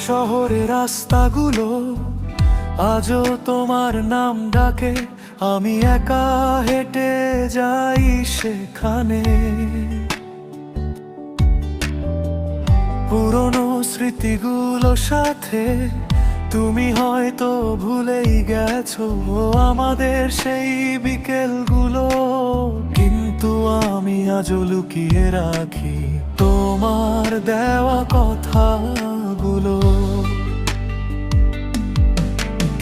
শহরের রাস্তাগুলো আজও তোমার নাম ডাকে, আমি একা হেঁটে যাই সেখানে। পুরনো স্মৃতিগুলো সাথে তুমি হয়তো ভুলেই গেছো আমাদের সেই বিকেলগুলো, কিন্তু আমি আজও লুকিয়ে রাখি তোমার দেওয়া কথাগুলো।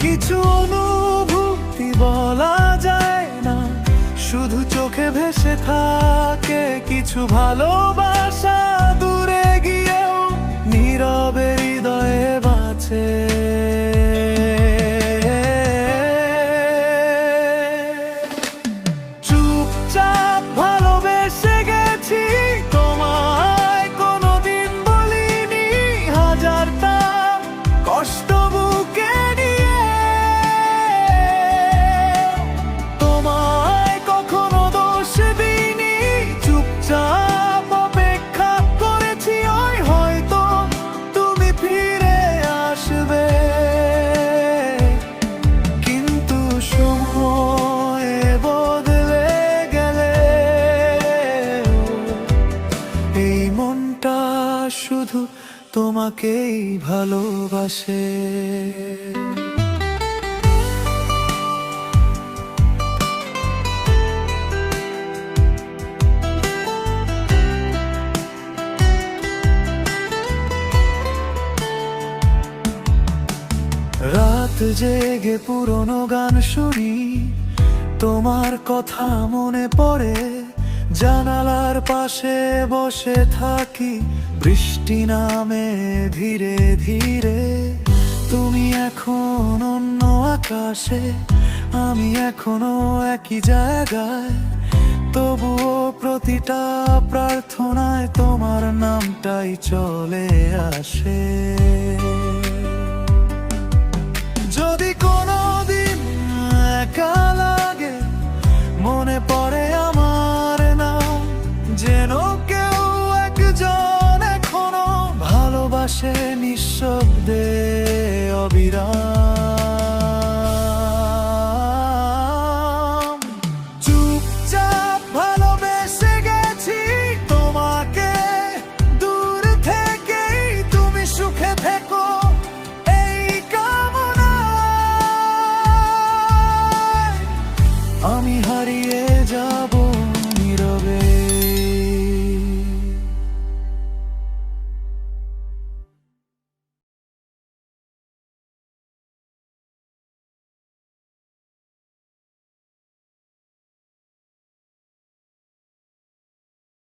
কিছু অনুভূতি বলা যায় না, শুধু চোখে ভেসে থাকে। কিছু ভালোবাসা দূরে গিয়েও নীরবে হৃদয়ে বাঁচে। চুপচাপ ভালোবেসে গেছি তোমায়, কোনোদিন বলিনি হাজারটা কষ্ট বুকে নিয়ে। তোমায় কখনো দোষ দিইনি, চুপচাপ অপেক্ষা করেছি ওই হয়তো তুমি ফিরে আসবে। কিন্তু সময় বদলে গেলে এই মনটা শুধু তোমাকেই ভালোবাসে। রাত জেগে পুরনো গান শুনি, তোমার কথা মনে পড়ে। জানালার পাশে বসে থাকি, বৃষ্টি নামে ধীরে ধীরে। তুমি এখন অন্য আকাশে, আমি এখনো একই জায়গায়। তবুও প্রতিটা প্রার্থনায় তোমার নামটাই চলে আসে।